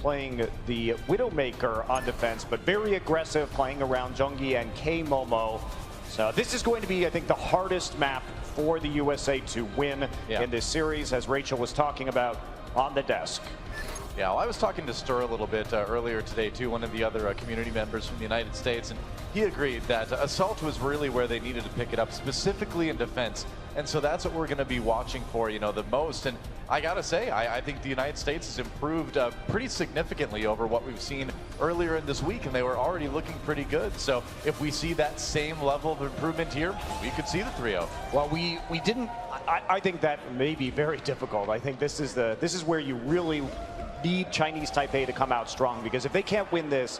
playing the Widowmaker on defense, but very aggressive, playing around Junggi and K-Momo. So this is going to be, I think, the hardest map for the USA to win in this series, as Rachel was talking about on the desk. Yeah, well, I was talking to Stur a little bit earlier today too, one of the other community members from the United States, and he agreed that Assault was really where they needed to pick it up, specifically in defense. And so that's what we're going to be watching for, you know, the most. And I got to say, I think the United States has improved pretty significantly over what we've seen earlier in this week, and they were already looking pretty good. So if we see that same level of improvement here, we could see the 3-0. Well, we didn't. I think that may be very difficult. I think this is where you really need Chinese Taipei to come out strong, because if they can't win this,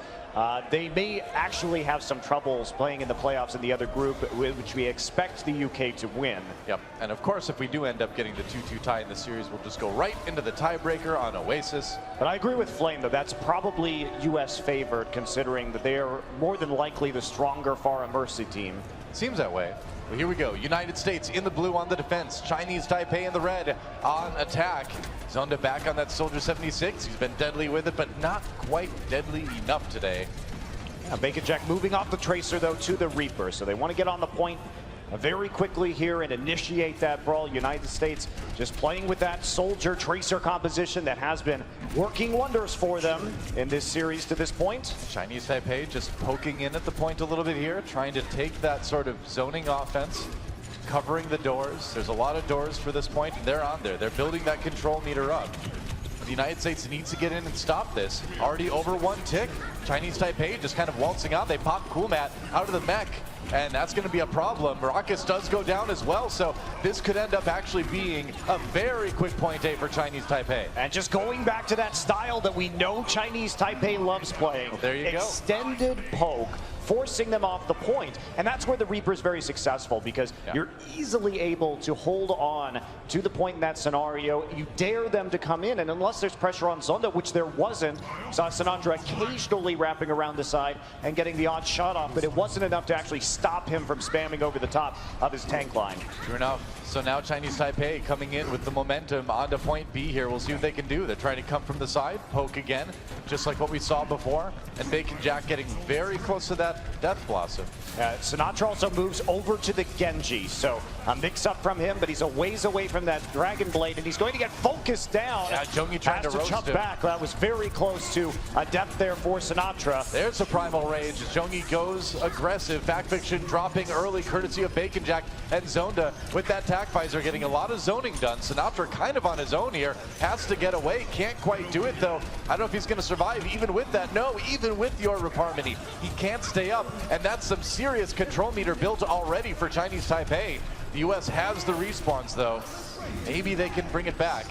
they may actually have some troubles playing in the playoffs in the other group, which we expect the UK to win. Yep, and of course, if we do end up getting the 2-2 tie in the series, we'll just go right into the tiebreaker on Oasis. But I agree with Flame, though. That's probably US favored, considering that they are more than likely the stronger Far Mercy team. Seems that way. Well, here we go. United States in the blue on the defense. Chinese Taipei in the red on attack. Zonda back on that Soldier 76. He's been deadly with it, but not quite deadly enough today. Yeah, Bacon Jack moving off the Tracer, though, to the Reaper. So they want to get on the point very quickly here and initiate that brawl. United States just playing with that Soldier Tracer composition that has been working wonders for them in this series to this point. Chinese Taipei just poking in at the point a little bit here, trying to take that sort of zoning offense, covering the doors. There's a lot of doors for this point, and they're on there. They're building that control meter up. The United States needs to get in and stop this. Already over 1 tick. Chinese Taipei just kind of waltzing out. They pop Coolmat out of the mech, and that's going to be a problem. Maracas does go down as well, so this could end up actually being a very quick point A for Chinese Taipei. And just going back to that style that we know Chinese Taipei loves playing. There you go. Extended poke, forcing them off the point. And that's where the Reaper is very successful, because you're easily able to hold on to the point in that scenario. You dare them to come in, and unless there's pressure on Zonda, which there wasn't, saw Sinatra occasionally wrapping around the side and getting the odd shot off, but it wasn't enough to actually stop him from spamming over the top of his tank line. True enough. So now Chinese Taipei coming in with the momentum onto point B here. We'll see what they can do. They're trying to come from the side, poke again, just like what we saw before. And Bacon Jack getting very close to that Death Blossom. Sinatra also moves over to the Genji. So a mix up from him, but he's a ways away from that Dragon Blade, and he's going to get focused down. Yeah, Junggi trying to roast jump him. back. That was very close to a death there for Sinatra. There's the Primal Rage. Junggi goes aggressive. Fact Fiction dropping early, courtesy of Bacon Jack, and Zonda with that Tac Visor getting a lot of zoning done. Sinatra kind of on his own here, has to get away, can't quite do it though. I don't know if he's going to survive even with that. No, even with your Harmony, he can't stay up, and that's some serious control meter built already for Chinese Taipei. The US has the respawns though. Maybe they can bring it back.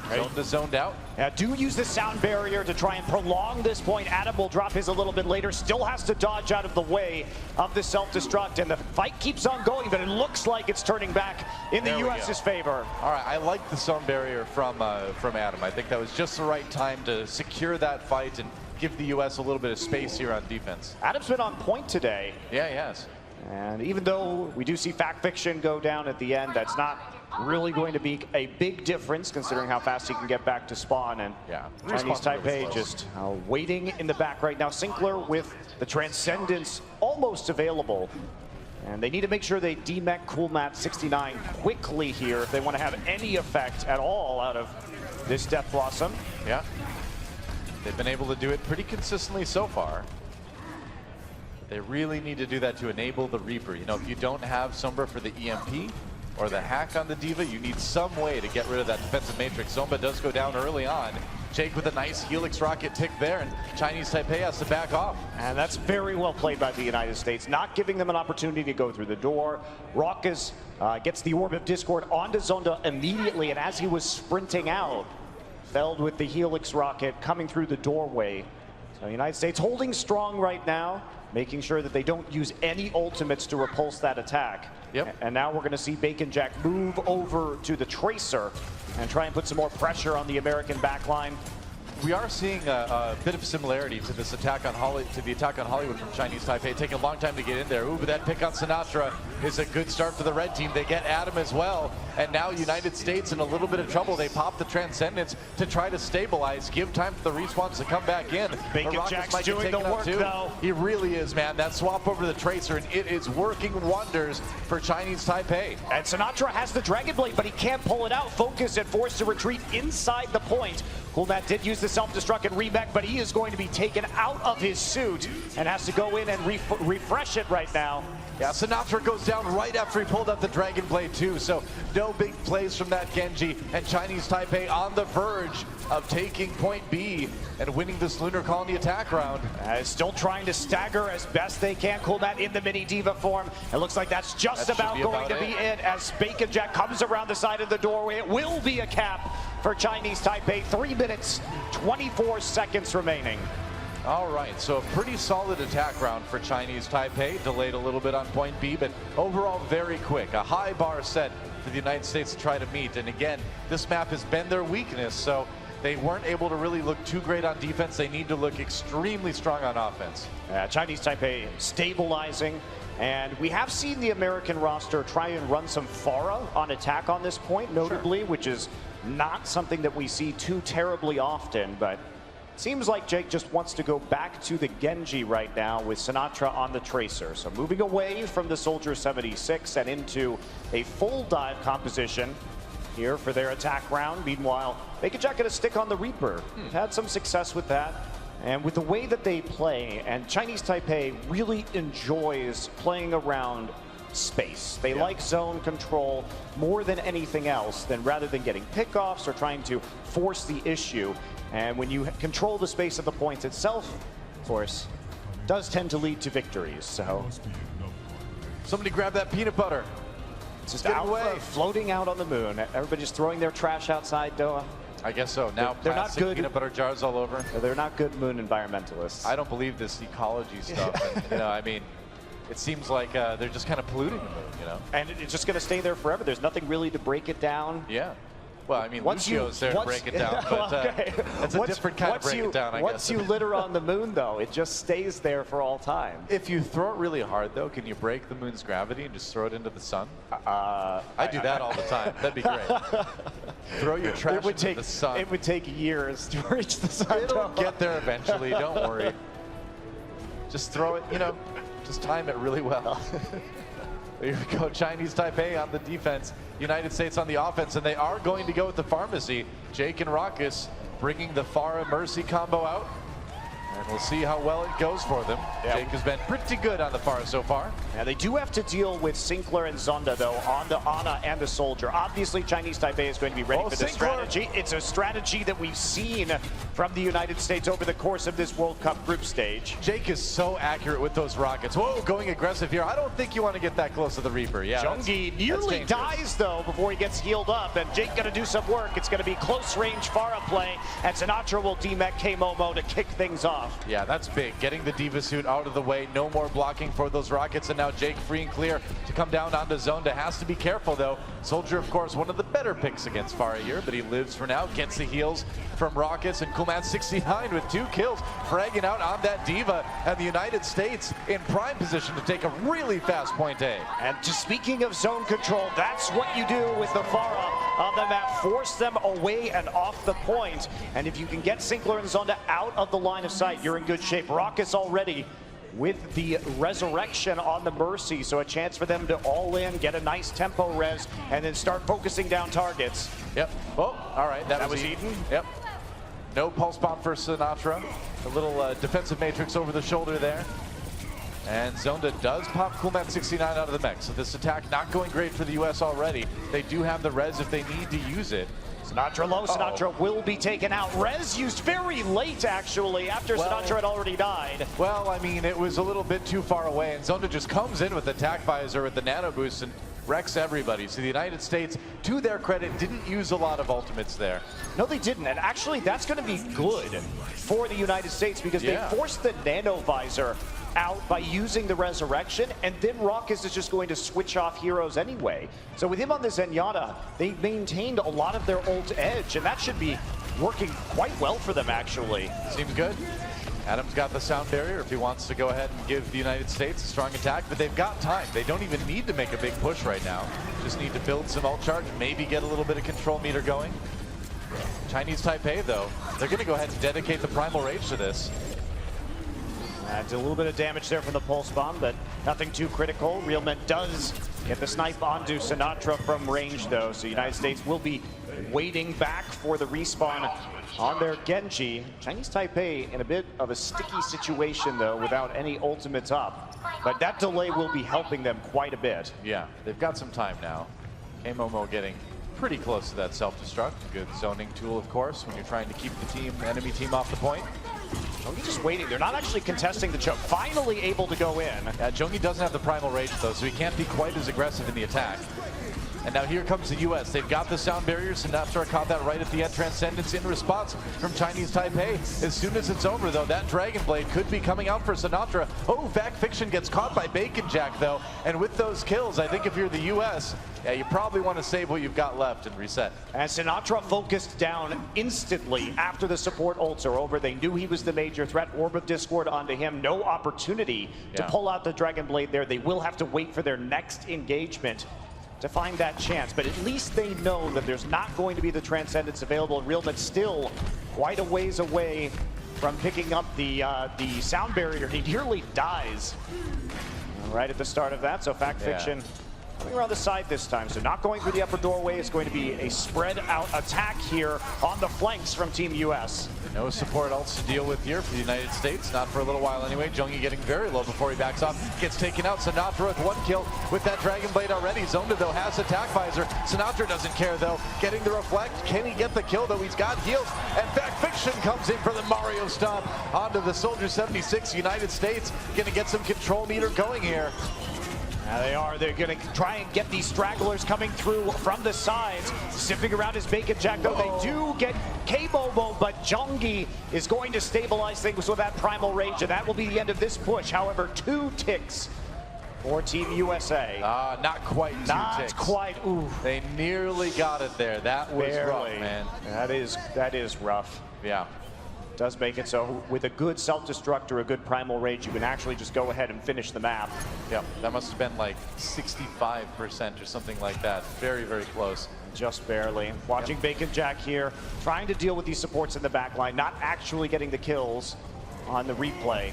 Zonda zoned out. Yeah, do use the sound barrier to try and prolong this point. Adam will drop his a little bit later. Still has to dodge out of the way of the self-destruct, and the fight keeps on going, but it looks like it's turning back in the US's favor. All right, I like the sound barrier from Adam. I think that was just the right time to secure that fight and give the US a little bit of space here on defense. Adam's been on point today. Yeah, he has. And even though we do see Fact Fiction go down at the end, that's not really going to be a big difference considering how fast he can get back to spawn. And Chinese Taipei just waiting in the back right now. Sinclair with the Transcendence almost available. And they need to make sure they demech Coolmat 69 quickly here if they want to have any effect at all out of this Death Blossom. Yeah. They've been able to do it pretty consistently so far. They really need to do that to enable the Reaper. You know, if you don't have Sombra for the EMP or the hack on the Diva, you need some way to get rid of that defensive matrix. Zomba does go down early on. Jake with a nice Helix rocket tick there, and Chinese Taipei has to back off. And that's very well played by the United States, not giving them an opportunity to go through the door. Rockus gets the Orb of Discord onto Zonda immediately, and as he was sprinting out, felled with the Helix rocket coming through the doorway. So United States holding strong right now, making sure that they don't use any ultimates to repulse that attack. And now we're going to see Bacon Jack move over to the Tracer and try and put some more pressure on the American backline. we are seeing a bit of similarity to this attack on Hollywood from Chinese Taipei. Taking a long time to get in there. Ooh, but that pick on Sinatra is a good start for the red team. They get Adam as well, and now United States in a little bit of trouble. They pop the Transcendence to try to stabilize, give time for the respawns to come back in. Bacon Jack's doing the work, though. He really is, man. That swap over the Tracer, and it is working wonders for Chinese Taipei. And Sinatra has the Dragon Blade, but he can't pull it out. Focus and forced to retreat inside the point. Coolmat did use the self-destruct and remech, but he is going to be taken out of his suit and has to go in and refresh it right now. Yeah, Sinatra goes down right after he pulled out the Dragon Blade too, so no big plays from that Genji, and Chinese Taipei on the verge of taking point B and winning this Lunar Colony attack round. Still trying to stagger as best they can. Coolmat in the mini diva form. It looks like that's just about going to be it as Bacon Jack comes around the side of the doorway. It will be a cap for Chinese Taipei. 3 minutes, 24 seconds remaining. All right, so a pretty solid attack round for Chinese Taipei. Delayed a little bit on point B, but overall very quick. A high bar set for the United States to try to meet. And again, this map has been their weakness, so they weren't able to really look too great on defense. They need to look extremely strong on offense. Chinese Taipei stabilizing. And we have seen the American roster try and run some Pharah on attack on this point, notably, which is not something that we see too terribly often, but seems like Jake just wants to go back to the Genji right now with Sinatra on the Tracer. So moving away from the Soldier 76 and into a full dive composition here for their attack round. Meanwhile, Bacon Jack going to stick on the Reaper. They've had some success with that. And with the way that they play, and Chinese Taipei really enjoys playing around space. They like zone control more than anything else, than rather than getting pickoffs or trying to force the issue. And when you control the space of the points itself, of course, does tend to lead to victories. So somebody grab that peanut butter. It's just out, floating out on the moon. Everybody's throwing their trash outside Doha. I guess so. Now they're not good peanut butter jars all over. They're not good moon environmentalists. I don't believe this ecology stuff. And, you know, I mean, it seems like they're just kind of polluting the moon, you know. And it's just going to stay there forever. There's nothing really to break it down. Yeah. Well, I mean, Lucio's there to break it down, but it's a different kind of break it down, I guess. Once you litter on the moon, though, it just stays there for all time. If you throw it really hard, though, can you break the moon's gravity and just throw it into the sun? I do that all the time. That'd be great. Throw your trash into the sun. It would take years to reach the sun. It'll get there eventually, don't worry. Just throw it, you know, just time it really well. Here we go, Chinese Taipei on the defense, United States on the offense, and they are going to go with the pharmacy. Jake and Raucus bringing the Pharah Mercy combo out, and we'll see how well it goes for them. Jake has been pretty good on the Pharah so far. Now they do have to deal with Sinclair and Zonda, though, on the Ana and the Soldier. Obviously, Chinese Taipei is going to be ready for this strategy. It's a strategy that we've seen from the United States over the course of this World Cup group stage. Jake is so accurate with those rockets. Whoa, going aggressive here. I don't think you want to get that close to the Reaper. Yeah, Jungi nearly dies, though, before he gets healed up, and Jake going to do some work. It's going to be close-range Pharah play, and Sinatra will demech K-Momo to kick things off. Yeah, that's big. Getting the Diva suit out of the way. No more blocking for those rockets, and now Jake free and clear to come down onto Zonda. Has to be careful, though. Soldier, of course, one of the better picks against Pharah here, but he lives for now. Gets the heals from Rockets, and Coolmat 69 with 2 kills, fragging out on that Diva, and the United States in prime position to take a really fast point A. And just speaking of zone control, that's what you do with the Pharah on the map. Force them away and off the point. And if you can get Sinclair and Zonda out of the line of sight, you're in good shape. Rockets already with the resurrection on the Mercy, so a chance for them to all in, get a nice tempo res, and then start focusing down targets. Yep. Oh, all right. That was Eden. Yep. No pulse bomb for Sinatra. A little defensive matrix over the shoulder there. And Zonda does pop Coolmat 69 out of the mech. So this attack not going great for the US already. They do have the res if they need to use it. Sinatra low. Sinatra will be taken out. Res used very late, actually, after Sinatra had already died. Well, I mean, it was a little bit too far away, and Zonda just comes in with the attack visor with the nano boost and wrecks everybody. So the United States, to their credit, didn't use a lot of ultimates there. No, they didn't. And actually, that's going to be good for the United States because they forced the nano visor out by using the resurrection, and then Raucus is just going to switch off heroes anyway. So with him on the Zenyatta, they maintained a lot of their ult edge, and that should be working quite well for them, actually. Seems good. Adam's got the sound barrier if he wants to go ahead and give the United States a strong attack, but they've got time. They don't even need to make a big push right now. Just need to build some ult charge, maybe get a little bit of control meter going. Chinese Taipei, though, they're going to go ahead and dedicate the Primal Rage to this. Adds a little bit of damage there from the pulse bomb, but nothing too critical. Realment does get the snipe onto Sinatra from range, though, so United States will be waiting back for the respawn on their Genji. Chinese Taipei in a bit of a sticky situation, though, without any ultimates up. But that delay will be helping them quite a bit. Yeah, they've got some time now. K-Momo getting pretty close to that self-destruct. Good zoning tool, of course, when you're trying to keep the enemy team off the point. Zhongyi just waiting. They're not actually contesting the choke. Finally able to go in. Zhongyi doesn't have the Primal Rage, though, so he can't be quite as aggressive in the attack. And now here comes the U.S. They've got the sound barrier. Sinatra caught that right at the end. Transcendence in response from Chinese Taipei. As soon as it's over, though, that Dragon Blade could be coming out for Sinatra. Oh, Fact Fiction gets caught by Bacon Jack, though. And with those kills, I think if you're the U.S., yeah, you probably want to save what you've got left and reset. And Sinatra focused down instantly after the support ults are over. They knew he was the major threat. Orb of Discord onto him. No opportunity to pull out the Dragon Blade there. They will have to wait for their next engagement to find that chance, but at least they know that there's not going to be the Transcendence available. Realment's still quite a ways away from picking up the sound barrier. He nearly dies right at the start of that, so Fact Fiction coming around the side this time, so not going through the upper doorway. It's going to be a spread out attack here on the flanks from Team US. No support ults to deal with here for the United States, not for a little while anyway. Zhongyi getting very low before he backs off, gets taken out. Sinatra with 1 kill with that Dragon Blade already. Zonda, though, has attack visor. Sinatra doesn't care, though, getting the reflect. Can he get the kill, though? He's got heals, and Fact Fiction comes in for the Mario stomp onto the Soldier 76. United States gonna get some control meter going here. Now they are. They're going to try and get these stragglers coming through from the sides. Sniffing around his Bacon Jack, though. They do get K-Momo, but Zhongyi is going to stabilize things with that Primal Rage, and that will be the end of this push. However, 2 ticks for Team USA. Not quite 2 ticks. Not quite. Ooh. They nearly got it there. That was rough, man. That is rough. Yeah. Does make it so with a good self-destruct or a good Primal Rage, you can actually just go ahead and finish the map. Yep, that must have been like 65% or something like that. Very, very close. Just barely. Watching Bacon Jack here, trying to deal with these supports in the back line, not actually getting the kills on the replay.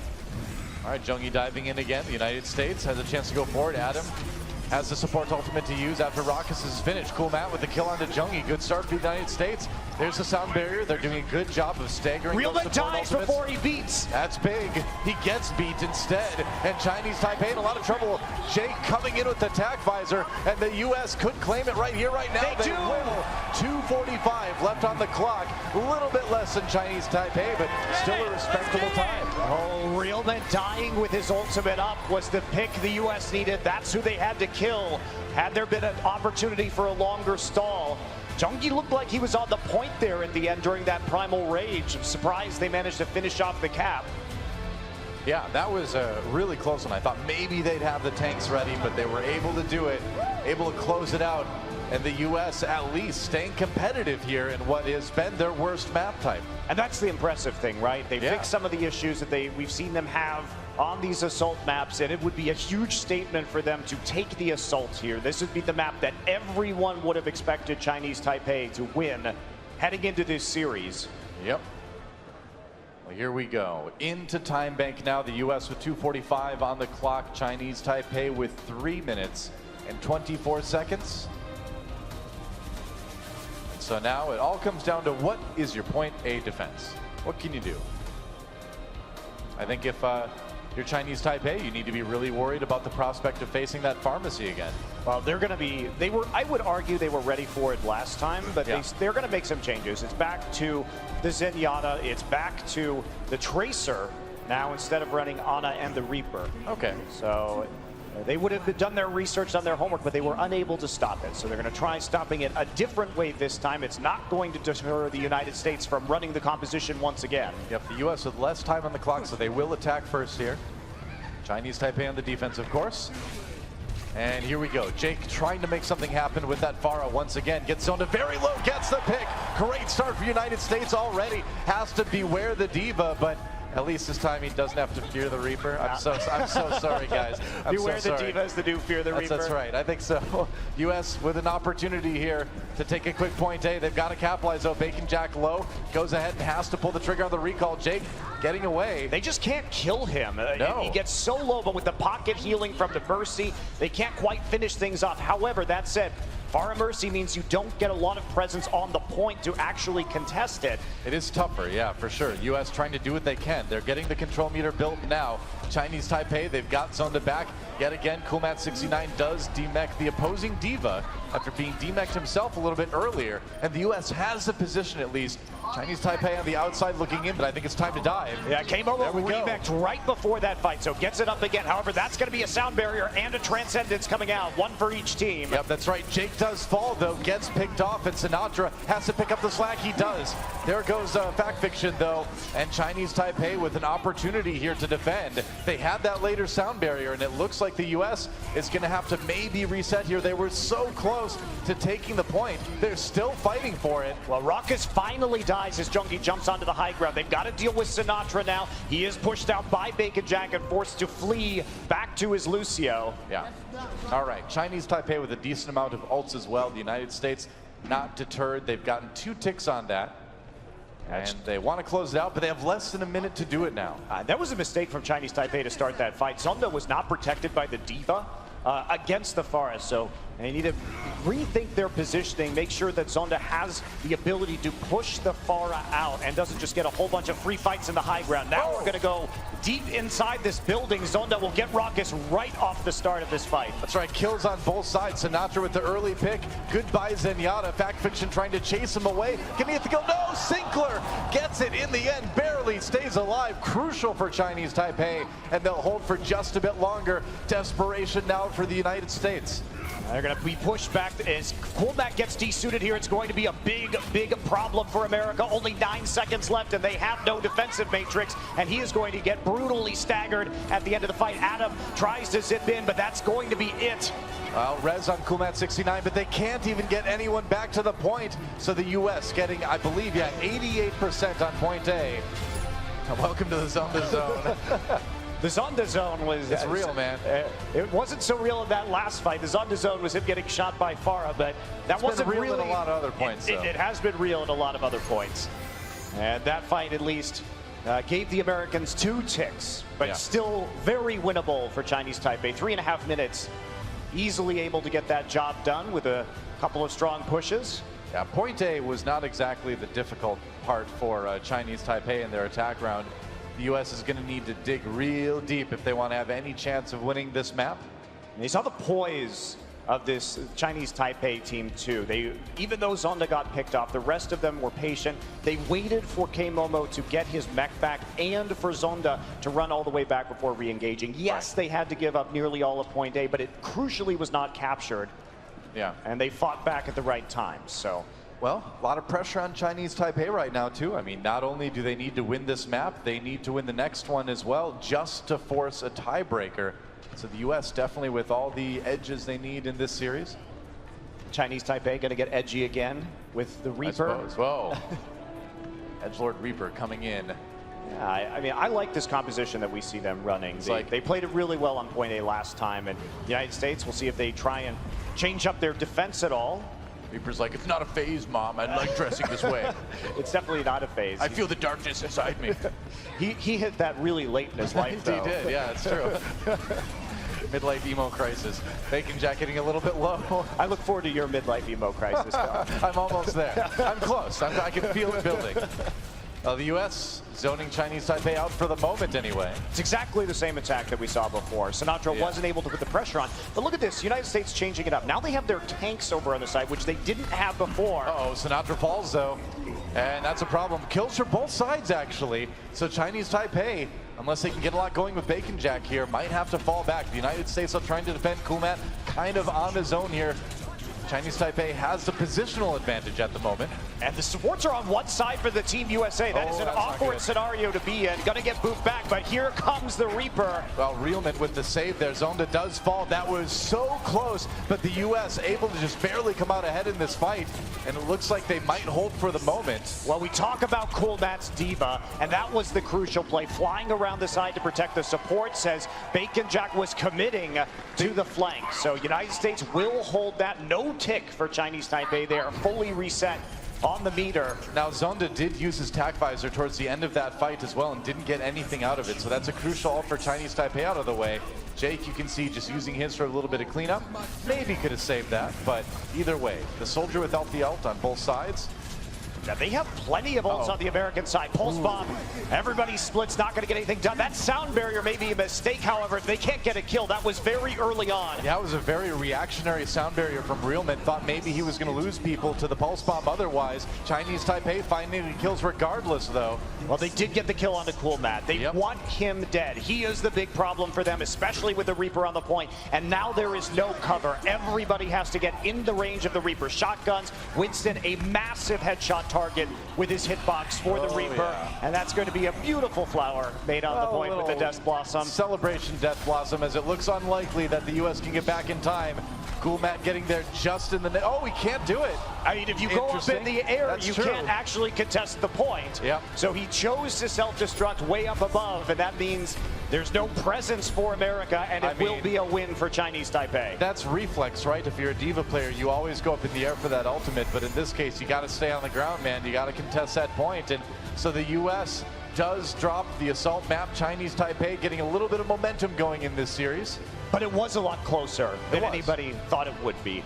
All right, Zhongyi diving in again. The United States has a chance to go forward. Adam has the support ultimate to use after Raucus is finished. Cool Matt with the kill onto Zhongyi. Good start for the United States. There's the sound barrier. They're doing a good job of staggering. Realment dies before he beats. That's big. He gets beat instead. And Chinese Taipei in a lot of trouble. Jake coming in with the attack visor, and the U.S. could claim it right here, right now. They do. Will. 2:45 left on the clock. A little bit less than Chinese Taipei, but still a respectable time. Oh, Realment dying with his ultimate up was the pick the U.S. needed. That's who they had to kill. Had there been an opportunity for a longer stall, Zhongyi looked like he was on the point there at the end during that Primal Rage. I'm surprised they managed to finish off the cap. Yeah, that was a really close one. I thought maybe they'd have the tanks ready, but they were able to do it, able to close it out. And the U.S. at least staying competitive here in what has been their worst map type. And that's the impressive thing, right? They fixed some of the issues that we've seen them have on these assault maps, and it would be a huge statement for them to take the assault here. This would be the map that everyone would have expected Chinese Taipei to win heading into this series. Yep. Well, here we go. Into time bank now. The U.S. with 2:45 on the clock. Chinese Taipei with 3 minutes and 24 seconds. So now it all comes down to what is your point A defense? What can you do? I think if you're Chinese Taipei, you need to be really worried about the prospect of facing that pharmacy again. Well, they're going to be, I would argue they were ready for it last time, but they're going to make some changes. It's back to the Zenyatta, it's back to the Tracer now instead of running Ana and the Reaper. Okay. So they would have done their research, done their homework, but they were unable to stop it. So they're going to try stopping it a different way this time. It's not going to deter the United States from running the composition once again. Yep, the U.S. with less time on the clock, so they will attack first here. Chinese Taipei on the defense, of course. And here we go. Jake trying to make something happen with that Pharah once again. Gets zoned to very low, gets the pick. Great start for United States already. Has to beware the Diva, but at least this time he doesn't have to fear the Reaper. I'm so sorry, guys. Beware the Diva is the new fear the Reaper. That's right. I think so. U.S. with an opportunity here to take a quick point A. They've got to capitalize though. Bacon Jack low, goes ahead and has to pull the trigger on the recall. Jake getting away. They just can't kill him. No. He gets so low, but with the pocket healing from the Mercy, they can't quite finish things off. However, that said, Pharah Mercy means you don't get a lot of presence on the point to actually contest it. It is tougher, yeah, for sure. U.S. trying to do what they can. They're getting the control meter built now. Chinese Taipei, they've got zoned back. Yet again, Coolmat69 does demech the opposing Diva after being demeched himself a little bit earlier. And the U.S. has the position at least. Chinese Taipei on the outside looking in, but I think it's time to dive. Yeah, came over remeched right before that fight, so gets it up again. However, that's going to be a sound barrier and a Transcendence coming out, one for each team. Yep, that's right. Jake does fall, though, gets picked off, and Sinatra has to pick up the slack. He does. There goes Fact Fiction, though, and Chinese Taipei with an opportunity here to defend. They had that later sound barrier, and it looks like the U.S. is going to have to maybe reset here. They were so close to taking the point. They're still fighting for it. Well, Ruckus finally dies as Junkie jumps onto the high ground. They've got to deal with Sinatra now. He is pushed out by Bacon Jack and forced to flee back to his Lucio. Yeah. All right. Chinese Taipei with a decent amount of ults as well. The United States not deterred. They've gotten 2 ticks on that. And they want to close it out, but they have less than a minute to do it now. That was a mistake from Chinese Taipei to start that fight. Zonda was not protected by the Diva against the Forest, so they need to rethink their positioning, make sure that Zonda has the ability to push the Pharah out and doesn't just get a whole bunch of free fights in the high ground. Now we're going to go deep inside this building. Zonda will get Ruckus right off the start of this fight. That's right, kills on both sides. Sinatra with the early pick. Goodbye Zenyatta. Fact Fiction trying to chase him away. Can he hit the kill? No! Sinclair gets it in the end, barely stays alive. Crucial for Chinese Taipei, and they'll hold for just a bit longer. Desperation now for the United States. They're going to be pushed back as Coolmat gets desuited here. It's going to be a big problem for America. Only 9 seconds left, and they have no defensive matrix, and he is going to get brutally staggered at the end of the fight. Adam tries to zip in, but that's going to be it. Res on Coolmat69, but they can't even get anyone back to the point. So the U.S. getting, I believe, 88% on point A. Welcome to the Zonda Zone. The Zonda Zone was... It's real, man. It wasn't so real in that last fight. The Zonda Zone was him getting shot by Pharah, but that wasn't real really... in a lot of other points, though. It has been real in a lot of other points. And that fight, at least, gave the Americans 2 ticks, but still very winnable for Chinese Taipei. 3.5 minutes, easily able to get that job done with a couple of strong pushes. Yeah, point A was not exactly the difficult part for Chinese Taipei in their attack round. The U.S. is going to need to dig real deep if they want to have any chance of winning this map. And you saw the poise of this Chinese Taipei team too. Even though Zonda got picked off, the rest of them were patient. They waited for K-Momo to get his mech back and for Zonda to run all the way back before re-engaging. Yes, they had to give up nearly all of point A, but it crucially was not captured. Yeah. And they fought back at the right time, so. Well, a lot of pressure on Chinese Taipei right now, too. I mean, not only do they need to win this map, they need to win the next one as well, just to force a tiebreaker. So the U.S. definitely with all the edges they need in this series. Chinese Taipei going to get edgy again with the Reaper. I suppose. Whoa. Edgelord Reaper coming in. Yeah, I mean, I like this composition that we see them running. They played it really well on point A last time, and the United States, we'll see if they try and change up their defense at all. Reaper's like, it's not a phase, Mom. I like dressing this way. It's definitely not a phase. I feel the darkness inside me. He hit that really late in his life, though. He did, yeah, it's true. Midlife emo crisis. Bacon Jack getting a little bit low. I look forward to your midlife emo crisis, though. I'm almost there. I'm close. I can feel it building. The U.S. zoning Chinese Taipei out for the moment anyway. It's exactly the same attack that we saw before. Sinatra wasn't able to put the pressure on. But look at this, United States changing it up. Now they have their tanks over on the side, which they didn't have before. Uh-oh, Sinatra falls though. And that's a problem. Kills for both sides actually. So Chinese Taipei, unless they can get a lot going with Bacon Jack here, might have to fall back. The United States are trying to defend. Coolmat kind of on his own here. Chinese Taipei has the positional advantage at the moment. And the supports are on one side for the Team USA. That is an awkward scenario to be in. Gonna get moved back, but here comes the Reaper. Well, Realman with the save there. Zonda does fall. That was so close, but the US able to just barely come out ahead in this fight, and it looks like they might hold for the moment. Well, we talk about Cool Matt's Diva, and that was the crucial play. Flying around the side to protect the support, says Bacon Jack was committing to the flank. So United States will hold that. No tick for Chinese Taipei. They are fully reset on the meter. Now, Zonda did use his tack visor towards the end of that fight as well and didn't get anything out of it. So that's a crucial ult for Chinese Taipei out of the way. Jake, you can see just using his for a little bit of cleanup. Maybe could have saved that, but either way, the soldier without the ult on both sides. Now they have plenty of ults on the American side. Pulse bomb, everybody splits, not going to get anything done. That sound barrier may be a mistake, however, they can't get a kill. That was very early on. Yeah, it was a very reactionary sound barrier from Realman. Thought maybe he was going to lose people to the pulse bomb otherwise. Chinese Taipei finding the kills regardless, though. Well, they did get the kill on the Cool Matt. They want him dead. He is the big problem for them, especially with the Reaper on the point. And now there is no cover. Everybody has to get in the range of the Reaper. Shotguns, Winston, a massive headshot target with his hitbox for the Reaper. And that's going to be a beautiful flower made on the point with the Death Blossom. Celebration Death Blossom, as it looks unlikely that the U.S. can get back in time. Cool Matt getting there just in the net. Oh, he can't do it. I mean, if you go up in the air, you can't actually contest the point. So he chose to self-destruct way up above, and that means there's no presence for America, and it will be a win for Chinese Taipei. That's reflex, right? If you're a Diva player, you always go up in the air for that ultimate, but in this case, you got to stay on the ground, man. You got to contest that point, and so the U.S. does drop the assault map. Chinese Taipei getting a little bit of momentum going in this series. But it was a lot closer than anybody thought it would be.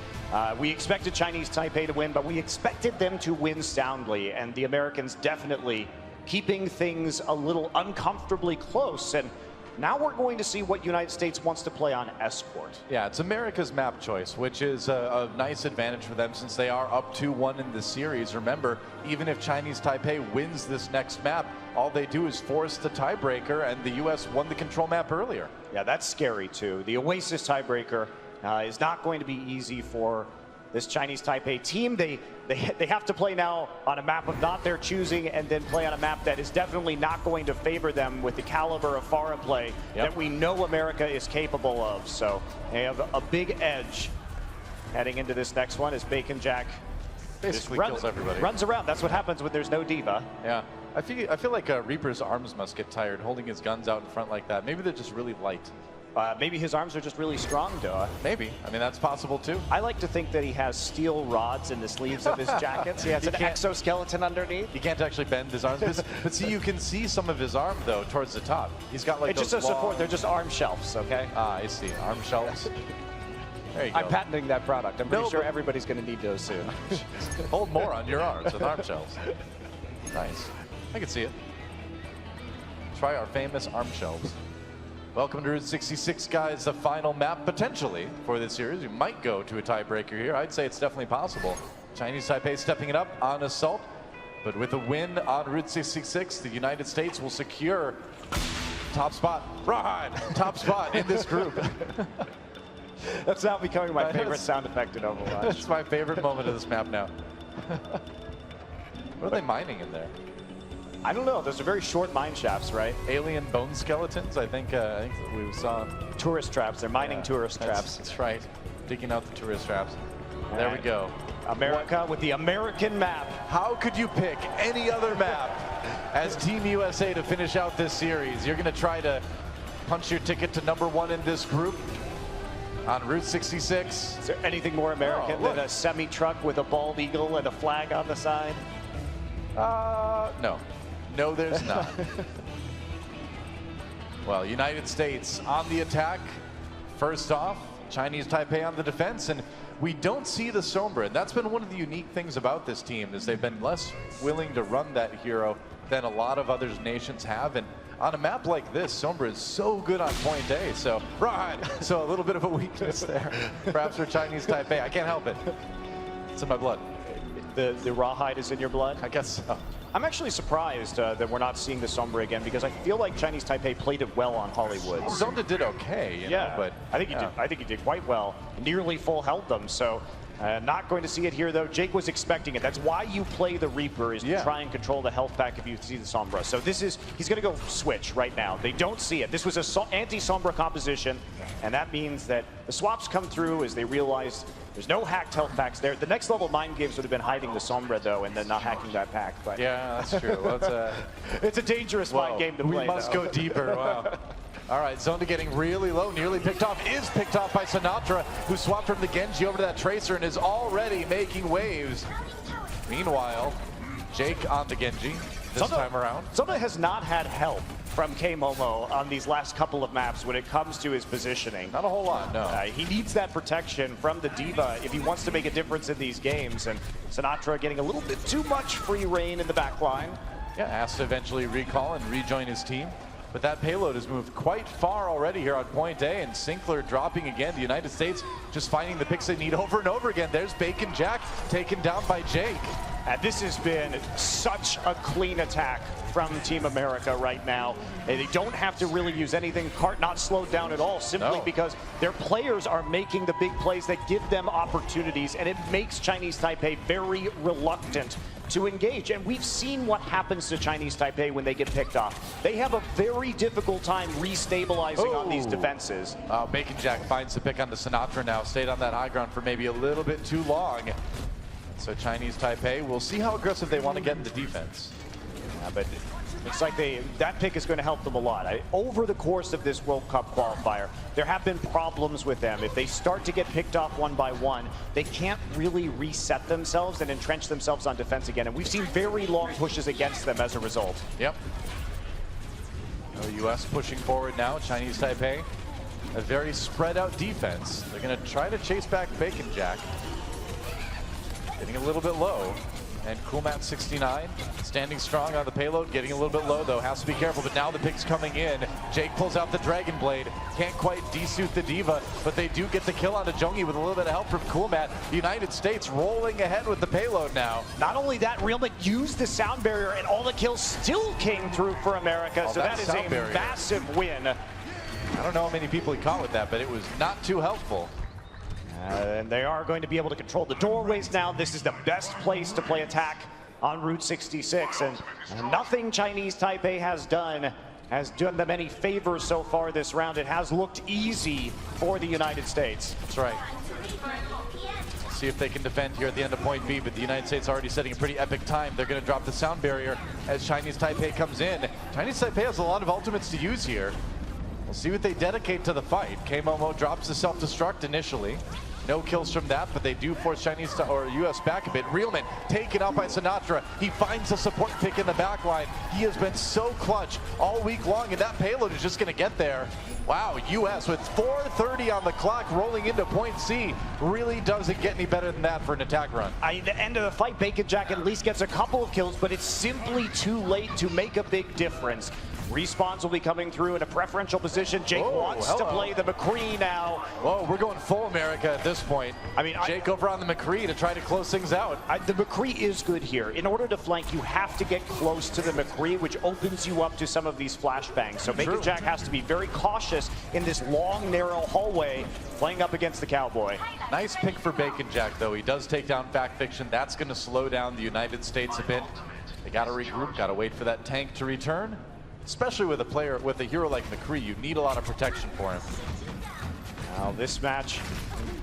We expected Chinese Taipei to win, but we expected them to win soundly, and the Americans definitely keeping things a little uncomfortably close. And now we're going to see what United States wants to play on Escort. Yeah, it's America's map choice, which is a nice advantage for them since they are up 2-1 in the series. Remember, even if Chinese Taipei wins this next map, all they do is force the tiebreaker, and the U.S. won the control map earlier. Yeah, that's scary too. The Oasis tiebreaker is not going to be easy for this Chinese Taipei team. They have to play now on a map of not their choosing, and then play on a map that is definitely not going to favor them with the caliber of Pharah play that we know America is capable of. So they have a big edge heading into this next one as Bacon Jack basically kills everybody. Runs around. That's what happens when there's no Diva. Yeah. I feel like Reaper's arms must get tired holding his guns out in front like that. Maybe they're just really light. Maybe his arms are just really strong, Doa. Maybe. I mean, that's possible, too. I like to think that he has steel rods in the sleeves of his jackets. He has an exoskeleton underneath. He can't actually bend his arms. But see, you can see some of his arm, though, towards the top. He's got, like, it's just a support. They're just arm shelves, okay? Ah, I see. Arm shelves. There you go. I'm patenting that product. I'm pretty sure everybody's going to need those soon. Hold more on your arms with arm shelves. Nice. I can see it. Try our famous arm shelves. Welcome to Route 66, guys. The final map, potentially, for this series. We might go to a tiebreaker here. I'd say it's definitely possible. Chinese Taipei stepping it up on Assault. But with a win on Route 66, the United States will secure top spot. Rawhide! Top spot in this group. That's now becoming my favorite sound effect in Overwatch. That's my favorite moment of this map now. What are they mining in there? I don't know. Those are very short mine shafts, right? Alien bone skeletons, I think we saw. Tourist traps. They're mining tourist traps. That's right. Digging out the tourist traps. There we go. America with the American map. How could you pick any other map as Team USA to finish out this series? You're going to try to punch your ticket to #1 in this group on Route 66. Is there anything more American than a semi-truck with a bald eagle and a flag on the side? No. No, there's not. Well, United States on the attack. First off, Chinese Taipei on the defense, and we don't see the Sombra. And that's been one of the unique things about this team, is they've been less willing to run that hero than a lot of other nations have. And on a map like this, Sombra is so good on point A. So, right. So a little bit of a weakness there, perhaps for Chinese Taipei. I can't help it. It's in my blood. The rawhide is in your blood? I guess so. I'm actually surprised that we're not seeing the Sombra again, because I feel like Chinese Taipei played it well on Hollywood. Zonda did okay, you know, but I think he did. I think he did quite well. Nearly full held them. So Not going to see it here, though. Jake was expecting it. That's why you play the Reaper, is to try and control the health pack if you see the Sombra. So this is, he's going to go switch right now. They don't see it. This was an anti-Sombra composition, and that means that the swaps come through as they realize there's no hacked health packs there. The next level mind games would have been hiding the Sombra, though, and then not hacking that pack. But yeah, that's true. Well, it's a dangerous mind game to play. We must go deeper. Wow. All right, Zonda getting really low, nearly picked off, is picked off by Sinatra, who swapped from the Genji over to that Tracer and is already making waves. Meanwhile, Jake on the Genji this time around. Zonda has not had help from K-Momo on these last couple of maps when it comes to his positioning. Not a whole lot, no. He needs that protection from the Diva if he wants to make a difference in these games, and Sinatra getting a little bit too much free reign in the back line. Yeah, has to eventually recall and rejoin his team. But that payload has moved quite far already here on point A, and Sinclair dropping again. The United States just finding the picks they need over and over again. There's Bacon Jack taken down by Jake. And this has been such a clean attack from Team America right now. They don't have to really use anything. Cart not slowed down at all, simply because their players are making the big plays that give them opportunities, and it makes Chinese Taipei very reluctant to engage. And we've seen what happens to Chinese Taipei when they get picked off. They have a very difficult time restabilizing on these defenses. Bacon Jack finds the pick on the Sinatra now. Stayed on that high ground for maybe a little bit too long. So Chinese Taipei, we'll see how aggressive they want to get in the defense. Yeah, but looks like that pick is going to help them a lot. Over the course of this World Cup qualifier, there have been problems with them. If they start to get picked off one by one, they can't really reset themselves and entrench themselves on defense again. And we've seen very long pushes against them as a result. Yep. The U.S. pushing forward now. Chinese Taipei, a very spread out defense. They're going to try to chase back Bacon Jack. Getting a little bit low. And Coolmat 69 standing strong on the payload, getting a little bit low though, has to be careful, but now the pick's coming in. Jake pulls out the Dragon Blade, can't quite desuit the Diva, but they do get the kill on Jongi with a little bit of help from Coolmat. The United States rolling ahead with the payload now. Not only that, Realman used the sound barrier and all the kills still came through for America, so that is a massive win. I don't know how many people he caught with that, but it was not too helpful. And they are going to be able to control the doorways now. This is the best place to play attack on Route 66. And nothing Chinese Taipei has done them any favors so far this round. It has looked easy for the United States. That's right. Let's see if they can defend here at the end of point B, but the United States already setting a pretty epic time. They're going to drop the sound barrier as Chinese Taipei comes in. Chinese Taipei has a lot of ultimates to use here. We'll see what they dedicate to the fight. K-Momo drops the self-destruct initially. No kills from that, but they do force Chinese or US back a bit. Realman taken out by Sinatra. He finds a support pick in the back line. He has been so clutch all week long, and that payload is just going to get there. Wow, US with 4:30 on the clock rolling into point C. Really doesn't get any better than that for an attack run. At the end of the fight, Bacon Jack at least gets a couple of kills, but it's simply too late to make a big difference. Respawns will be coming through in a preferential position. Jake wants to play the McCree now. Whoa, we're going full America at this point. I mean, Jake over on the McCree to try to close things out. The McCree is good here. In order to flank, you have to get close to the McCree, which opens you up to some of these flashbangs. So Bacon Jack has to be very cautious in this long, narrow hallway, playing up against the Cowboy. Nice pick for Bacon Jack, though. He does take down Fact Fiction. That's going to slow down the United States a bit. They got to regroup, got to wait for that tank to return. Especially with a hero like McCree, you need a lot of protection for him. Now this match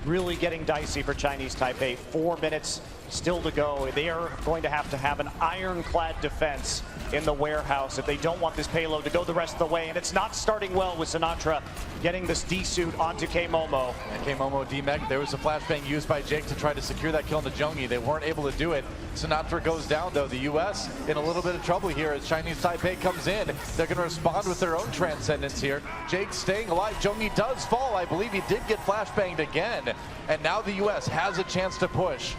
really getting dicey for Chinese Taipei. 4 minutes still to go. They are going to have an ironclad defense in the warehouse if they don't want this payload to go the rest of the way. And it's not starting well with Sinatra getting this D-suit onto K-Momo. And K-Momo D-Meg, there was a flashbang used by Jake to try to secure that kill on the Jongi. They weren't able to do it. Sinatra goes down though. The US in a little bit of trouble here as Chinese Taipei comes in. They're going to respond with their own transcendence here. Jake staying alive. Jongi does fall. I believe he did get flashbanged again. And now the US has a chance to push.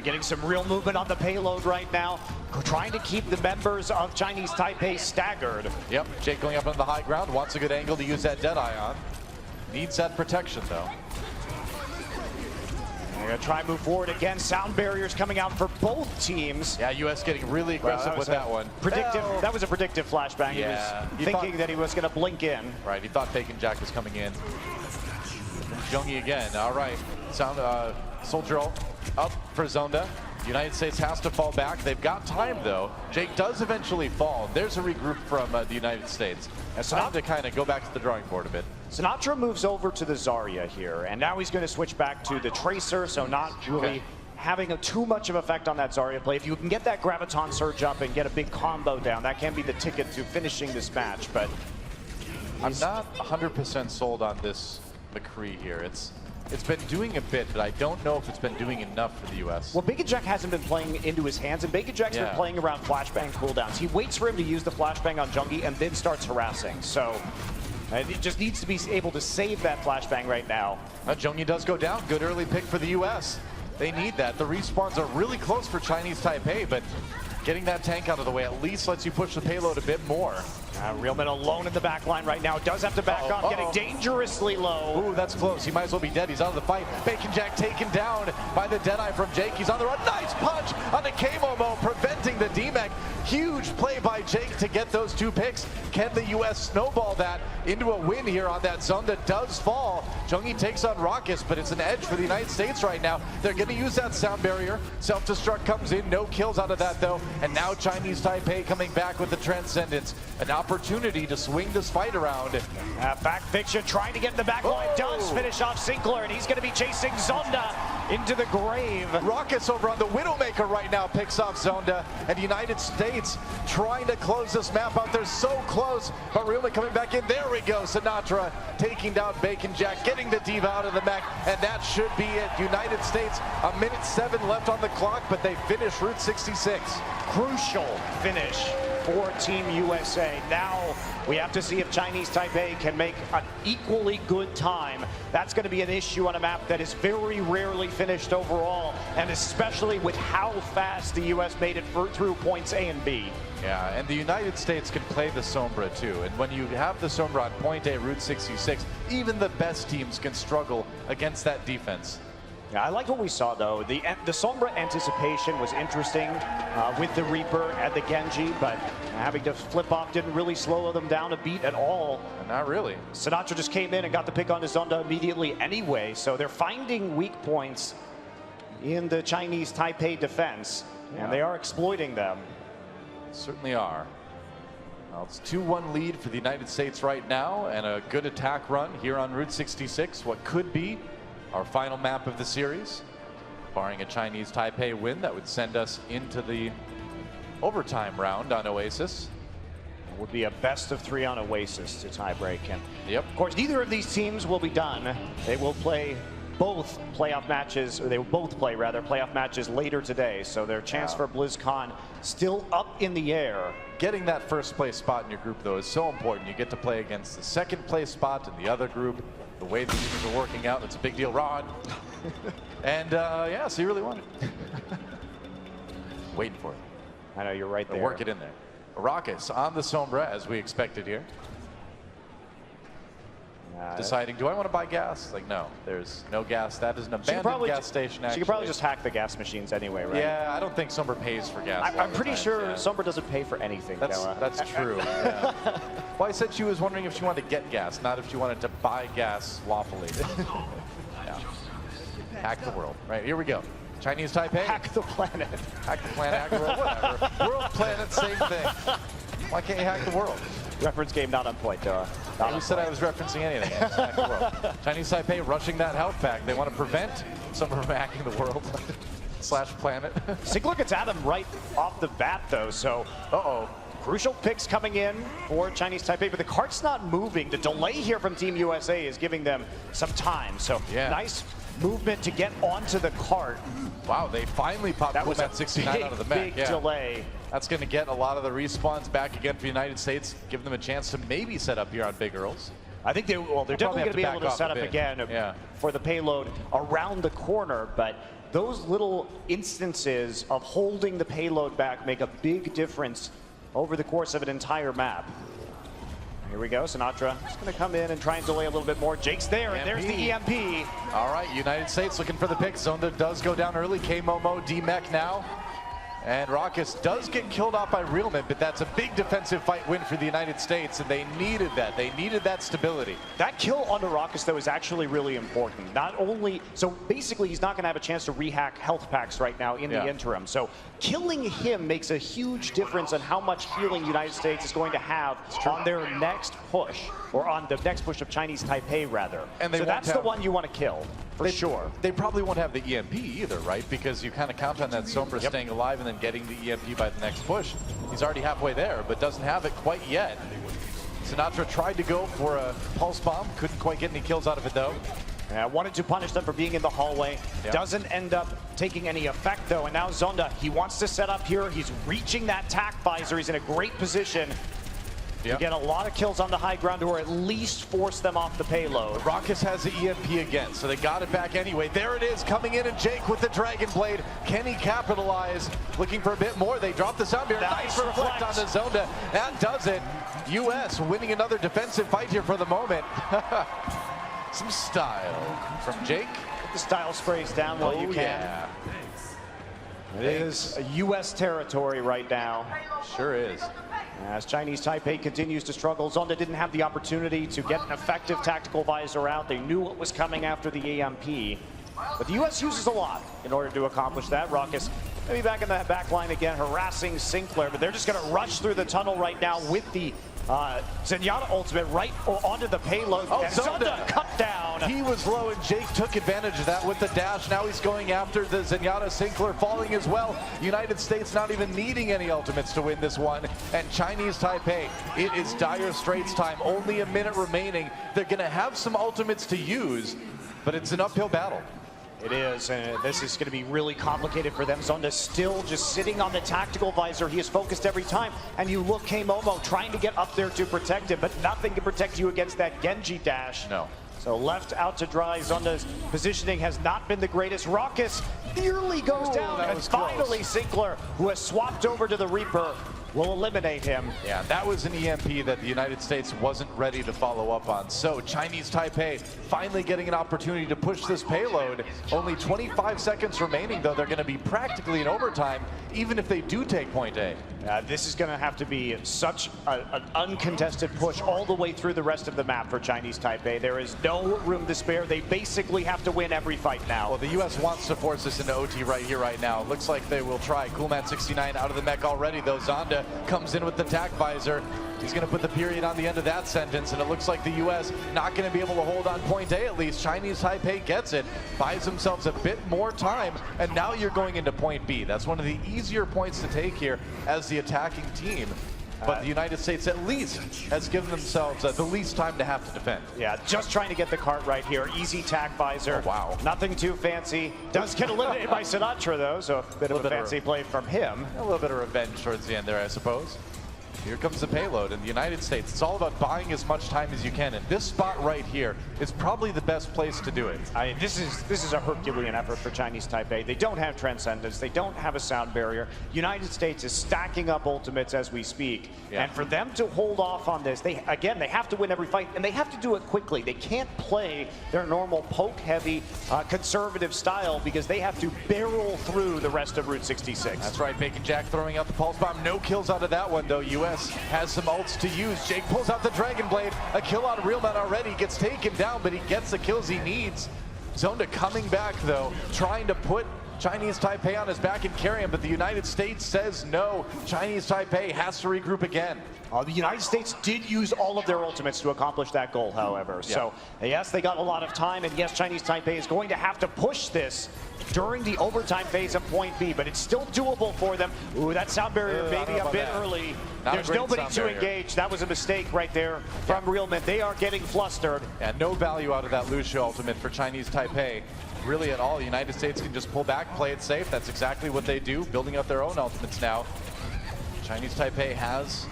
Getting some real movement on the payload right now, trying to keep the members of Chinese Taipei staggered. Yep, Jake going up on the high ground, wants a good angle to use that Deadeye on. Needs that protection though. They're gonna try and move forward again. Sound barriers coming out for both teams. Yeah, US getting really aggressive with that one. That was a predictive flashbang. Yeah, he was thinking that he was gonna blink in. Right, he thought Bacon Jack was coming in. Jongi again, all right. Soldier ult up for Zonda. United States has to fall back. They've got time, though. Jake does eventually fall. There's a regroup from the United States. It's time to kind of go back to the drawing board a bit. Sinatra moves over to the Zarya here, and now he's going to switch back to the Tracer, so not really having too much of effect on that Zarya play. If you can get that Graviton Surge up and get a big combo down, that can be the ticket to finishing this match, but I'm not 100% sold on this McCree here. It's been doing a bit, but I don't know if it's been doing enough for the U.S. Well, Bacon Jack hasn't been playing into his hands, and Bacon Jack's been playing around flashbang cooldowns. He waits for him to use the flashbang on Jungi and then starts harassing. So it just needs to be able to save that flashbang right now. Jungi does go down. Good early pick for the U.S. They need that. The respawns are really close for Chinese Taipei, but getting that tank out of the way at least lets you push the payload a bit more. Realman alone in the back line right now. Does have to back up, getting dangerously low. Ooh, that's close. He might as well be dead. He's out of the fight. Bacon Jack taken down by the Deadeye from Jake. He's on the run. Nice punch on the K-Momo, preventing the D-Mech. Huge play by Jake to get those 2 picks. Can the U.S. snowball that into a win here on that zone that does fall? Jungi takes on Raucus, but it's an edge for the United States right now. They're going to use that sound barrier. Self-destruct comes in. No kills out of that, though. And now Chinese Taipei coming back with the Transcendence. An opportunity to swing this fight around. Fact Fiction trying to get in the back line. Does finish off Sinclair, and he's going to be chasing Zonda into the grave. Raucus over on the Widowmaker right now picks off Zonda, and the United States trying to close this map out. They're so close, but really coming back in. There we go. Sinatra taking down Bacon Jack, getting the diva out of the mech, and that should be it. United States, 1:07 left on the clock, but they finish Route 66. Crucial finish for Team USA. Now we have to see if Chinese Taipei can make an equally good time. That's going to be an issue on a map that is very rarely finished overall, and especially with how fast the US made it through points A and B. Yeah, and the United States can play the Sombra too. And when you have the Sombra on point A, Route 66, even the best teams can struggle against that defense. Yeah, I like what we saw, though. The Sombra anticipation was interesting with the Reaper and the Genji, but having to flip off didn't really slow them down a beat at all. Not really. Sinatra just came in and got the pick on his Zonda immediately anyway, so they're finding weak points in the Chinese Taipei defense, and they are exploiting them. Certainly are. Well, it's 2-1 lead for the United States right now, and a good attack run here on Route 66. What could be our final map of the series, barring a Chinese Taipei win that would send us into the overtime round on Oasis. It would be a best-of-3 on Oasis to tiebreak, and of course neither of these teams will be done. They will play both playoff matches, or they will both play rather playoff matches later today, so their chance for BlizzCon still up in the air. Getting that first place spot in your group, though, is so important. You get to play against the second place spot in the other group. The way the teams are working out, it's a big deal, Rod. And yeah, so you really want it. Waiting for it. I know, you're right there. Work it in there. Raucus on the Sombra, as we expected here. Deciding, do I want to buy gas? Like, no, there's no gas. That is an abandoned gas station, actually. She could probably just hack the gas machines anyway, right? Yeah, I don't think Sombra pays for gas. I'm pretty sure Sombra doesn't pay for anything. That's true. Yeah. Well, I said she was wondering if she wanted to get gas, not if she wanted to buy gas lawfully. Hack the world. Right, here we go. Chinese Taipei. Hack the planet. Hack the planet, hack the world, whatever. World, planet, same thing. Why can't you hack the world? Reference game not on point, Doa. Who said I was referencing anything? Hack the world. Chinese Taipei rushing that health pack. They want to prevent someone from hacking the world. / planet. Sinclair gets at him right off the bat, though, so crucial picks coming in for Chinese Taipei, but the cart's not moving. The delay here from Team USA is giving them some time, so nice movement to get onto the cart. Wow, they finally popped that 69 out of the mech. Big delay. That's going to get a lot of the respawns back again for the United States, give them a chance to maybe set up here on Big Earls. I think they're definitely going to be able to set up again for the payload around the corner, but those little instances of holding the payload back make a big difference over the course of an entire map. Here we go, Sinatra is going to come in and try and delay a little bit more. Jake's there, and there's the EMP. All right, United States looking for the pick. Zonda does go down early. K-Momo, D-Mech now. And Raucus does get killed off by Realman, but that's a big defensive fight win for the United States, and they needed that. They needed that stability. That kill onto Raucus, though, is actually really important. Not only, so basically he's not going to have a chance to rehack health packs right now in the interim. So killing him makes a huge difference on how much healing the United States is going to have on their next push, or on the next push of Chinese Taipei, rather. And so that's the one you want to kill, for sure. They probably won't have the EMP either, right? Because you kind of count on that Sombra staying alive and then getting the EMP by the next push. He's already halfway there, but doesn't have it quite yet. Sinatra tried to go for a pulse bomb, couldn't quite get any kills out of it though. Wanted to punish them for being in the hallway. Doesn't end up taking any effect though. And now Zonda, he wants to set up here. He's reaching that tack visor. He's in a great position to get a lot of kills on the high ground, or at least force them off the payload. Raucus has the EMP again, so they got it back anyway. There it is, coming in, and Jake with the Dragon Blade. Can he capitalize? Looking for a bit more. They drop the sound barrier. Nice reflect on the Zonda. That does it. US winning another defensive fight here for the moment. Some style from Jake. Get the style sprays down while you can. It is a US territory right now. Sure is. As Chinese Taipei continues to struggle, Zonda didn't have the opportunity to get an effective tactical visor out. They knew what was coming after the EMP. But the US uses a lot in order to accomplish that. Raucus maybe back in the back line again, harassing Sinclair, but they're just going to rush through the tunnel right now with the Zenyatta ultimate right onto the payload. Oh, and Zonda cut down. He was low, and Jake took advantage of that with the dash. Now he's going after the Zenyatta. Sinclair falling as well. United States not even needing any ultimates to win this one. And Chinese Taipei, it is dire straits time. Only a minute remaining. They're going to have some ultimates to use, but it's an uphill battle. It is, and this is going to be really complicated for them. Zonda still just sitting on the tactical visor. He is focused every time, and you look K-Momo trying to get up there to protect him, but nothing can protect you against that Genji dash. No. So left out to dry. Zonda's positioning has not been the greatest. Raucus nearly goes down, and finally Sinclair, who has swapped over to the Reaper, will eliminate him. Yeah, that was an EMP that the United States wasn't ready to follow up on. So Chinese Taipei finally getting an opportunity to push this payload. Only 25 seconds remaining, though. They're going to be practically in overtime, even if they do take point A. This is going to have to be such an uncontested push all the way through the rest of the map for Chinese Taipei. There is no room to spare. They basically have to win every fight now. Well, the U.S. wants to force this into OT right here, right now. Looks like they will try. Coolman69 out of the mech already, though. Zonda comes in with the tack visor. He's going to put the period on the end of that sentence, and it looks like the U.S. not going to be able to hold on point A at least. Chinese Taipei gets it, buys themselves a bit more time, and now you're going into point B. That's one of the easier points to take here as the attacking team. But the United States at least has given themselves the least time to have to defend. Yeah, just trying to get the cart right here. Easy tack visor. Oh, wow. Nothing too fancy. Does get eliminated by Sinatra, though, so a bit of a fancy play from him. A little bit of revenge towards the end there, I suppose. Here comes the payload in the United States. It's all about buying as much time as you can, and this spot right here is probably the best place to do it. This is a Herculean effort for Chinese Taipei. They don't have Transcendence. They don't have a sound barrier. United States is stacking up ultimates as we speak. Yeah. And for them to hold off on this, they have to win every fight, and they have to do it quickly. They can't play their normal poke-heavy, conservative style, because they have to barrel through the rest of Route 66. That's right, Bacon Jack throwing out the pulse bomb. No kills out of that one, though. US has some ults to use. Jake pulls out the Dragon Blade. A kill on Realman already. Gets taken down, but he gets the kills he needs. Zonda coming back, though, trying to put Chinese Taipei on his back and carry him, but the United States says no. Chinese Taipei has to regroup again. The United States did use all of their ultimates to accomplish that goal, however. Yeah. So, yes, they got a lot of time, and yes, Chinese Taipei is going to have to push this during the overtime phase of point B, but it's still doable for them. Ooh, that sound barrier maybe a bit early. There's nobody to engage. That was a mistake right there from Realman. They are getting flustered. And no value out of that Lucio ultimate for Chinese Taipei. Really at all. The United States can just pull back, play it safe. That's exactly what they do, building up their own ultimates now. Chinese Taipei has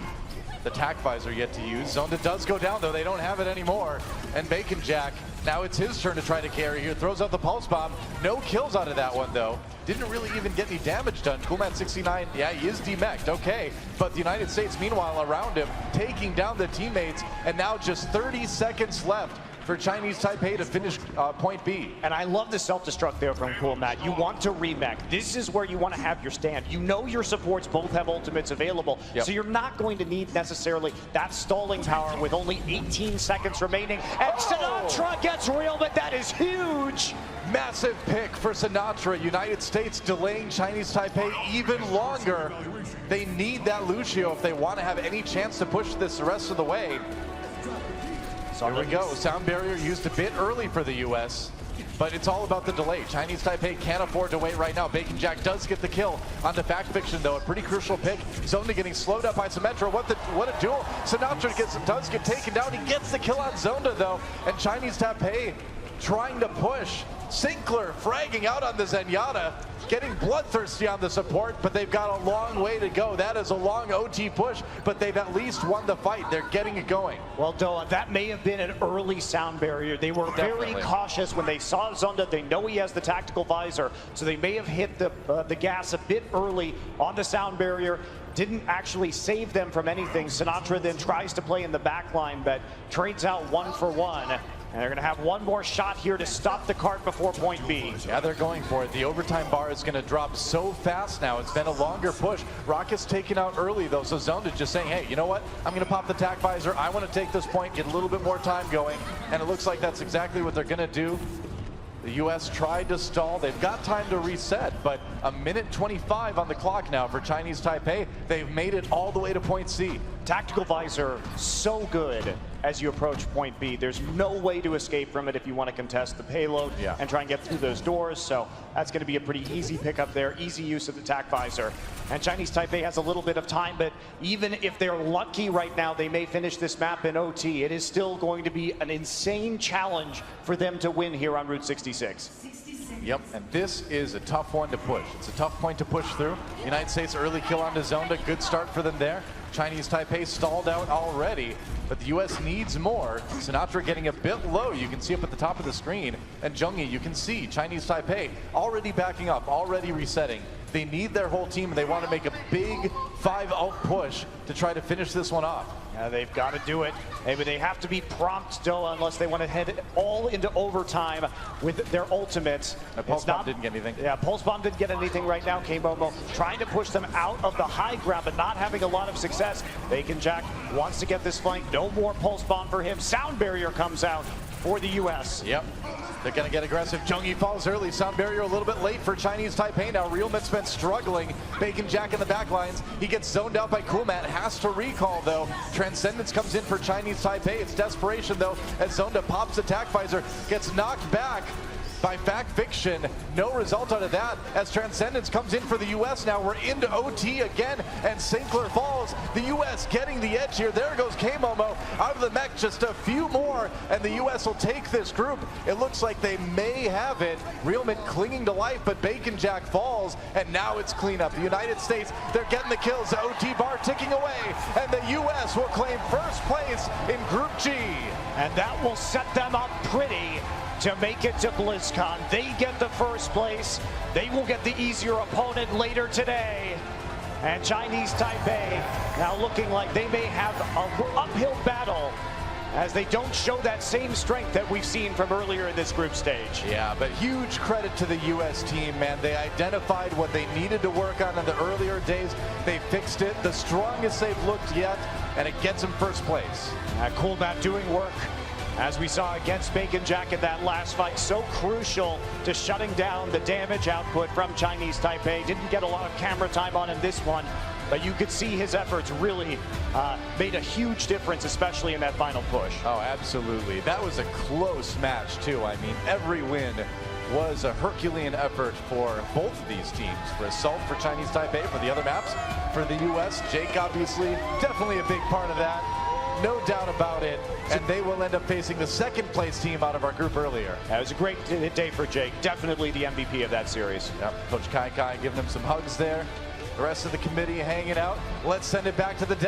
the tack visor yet to use. Zonda does go down, though. They don't have it anymore. And Bacon Jack, now it's his turn to try to carry here. Throws out the pulse bomb. No kills out of that one, though. Didn't really even get any damage done. Coolman69, yeah, he is demeched, okay. But the United States, meanwhile, around him, taking down the teammates. And now just 30 seconds left. for Chinese Taipei to finish point B. And I love the self-destruct there from Cool Matt. You want to remech. This is where you want to have your stand. You know your supports both have ultimates available, so you're not going to need necessarily that stalling power with only 18 seconds remaining. And Sinatra gets real, but that is huge. Massive pick for Sinatra. United States delaying Chinese Taipei even longer. They need that Lucio if they want to have any chance to push this the rest of the way. Here we go. Sound barrier used a bit early for the U.S., but it's all about the delay. Chinese Taipei can't afford to wait right now. Bacon Jack does get the kill onto Fact Fiction, though. A pretty crucial pick. Zonda getting slowed up by Symmetra. What a duel. Sinatra does get taken down. He gets the kill on Zonda, though. And Chinese Taipei trying to push. Sinclair fragging out on the Zenyatta, getting bloodthirsty on the support, but they've got a long way to go. That is a long OT push, but they've at least won the fight. They're getting it going. Well, Doa, that may have been an early sound barrier. They were very cautious when they saw Zonda. They know he has the tactical visor, so they may have hit the gas a bit early on the sound barrier. Didn't actually save them from anything. Sinatra then tries to play in the back line, but trades out 1 for 1. And they're going to have one more shot here to stop the cart before point B. Yeah, they're going for it. The overtime bar is going to drop so fast now. It's been a longer push. Rocket's taken out early, though, so Zonda just saying, hey, you know what? I'm going to pop the tac visor. I want to take this point, get a little bit more time going. And it looks like that's exactly what they're going to do. The U.S. tried to stall. They've got time to reset, but a minute 25 on the clock now for Chinese Taipei. They've made it all the way to point C. Tactical visor, so good as you approach point B. There's no way to escape from it if you want to contest the payload and try and get through those doors. So that's going to be a pretty easy pickup there. Easy use of the tac visor. And Chinese Taipei has a little bit of time, but even if they're lucky right now, they may finish this map in OT. It is still going to be an insane challenge for them to win here on Route 66. Yep, and this is a tough one to push. It's a tough point to push through. United States early kill onto Zonda. Good start for them there. Chinese Taipei stalled out already, but the U.S. needs more. Sinatra getting a bit low. You can see up at the top of the screen. And Zhengyi, you can see Chinese Taipei already backing up, already resetting. They need their whole team. They want to make a big 5-ult push to try to finish this one off. Yeah, they've got to do it. Maybe they have to be prompt, Doa, unless they want to head all into overtime with their ultimates. Pulse Bomb didn't get anything. Yeah, Pulse Bomb didn't get anything right now. K-Momo trying to push them out of the high ground, but not having a lot of success. Bacon Jack wants to get this flank. No more Pulse Bomb for him. Sound barrier comes out for the U.S. Yep. They're going to get aggressive. Zhengyi falls early. Sound barrier a little bit late for Chinese Taipei. Now Realman's been struggling. Bacon Jack in the back lines. He gets zoned out by Cool Matt. Has to recall, though. Transcendence comes in for Chinese Taipei. It's desperation, though, as Zonda pops the tac visor. Gets knocked back by Fact Fiction. No result out of that as Transcendence comes in for the U.S. Now we're into OT again, and Sinclair falls. The U.S. getting the edge here. There goes K-Momo out of the mech. Just a few more, and the U.S. will take this group. It looks like they may have it. Realman clinging to life, but Bacon Jack falls, and now it's cleanup. The United States, they're getting the kills. The OT bar ticking away, and the U.S. will claim first place in Group G. And that will set them up pretty to make it to BlizzCon. They get the first place. They will get the easier opponent later today. And Chinese Taipei now looking like they may have an uphill battle as they don't show that same strength that we've seen from earlier in this group stage. Yeah, but huge credit to the U.S. team, man. They identified what they needed to work on in the earlier days. They fixed it, the strongest they've looked yet, and it gets them first place. Cool Matt doing work, as we saw against Bacon Jack in that last fight. So crucial to shutting down the damage output from Chinese Taipei. Didn't get a lot of camera time on him this one, but you could see his efforts really made a huge difference, especially in that final push. Oh, absolutely. That was a close match, too. I mean, every win was a Herculean effort for both of these teams. For Assault for Chinese Taipei, for the other maps, for the U.S. Jake, obviously, definitely a big part of that. No doubt about it, and they will end up facing the second place team out of our group earlier. That was a great day for Jake. Definitely the MVP of that series. Yep. Coach Kai giving him some hugs there. The rest of the committee hanging out. Let's send it back to the deck.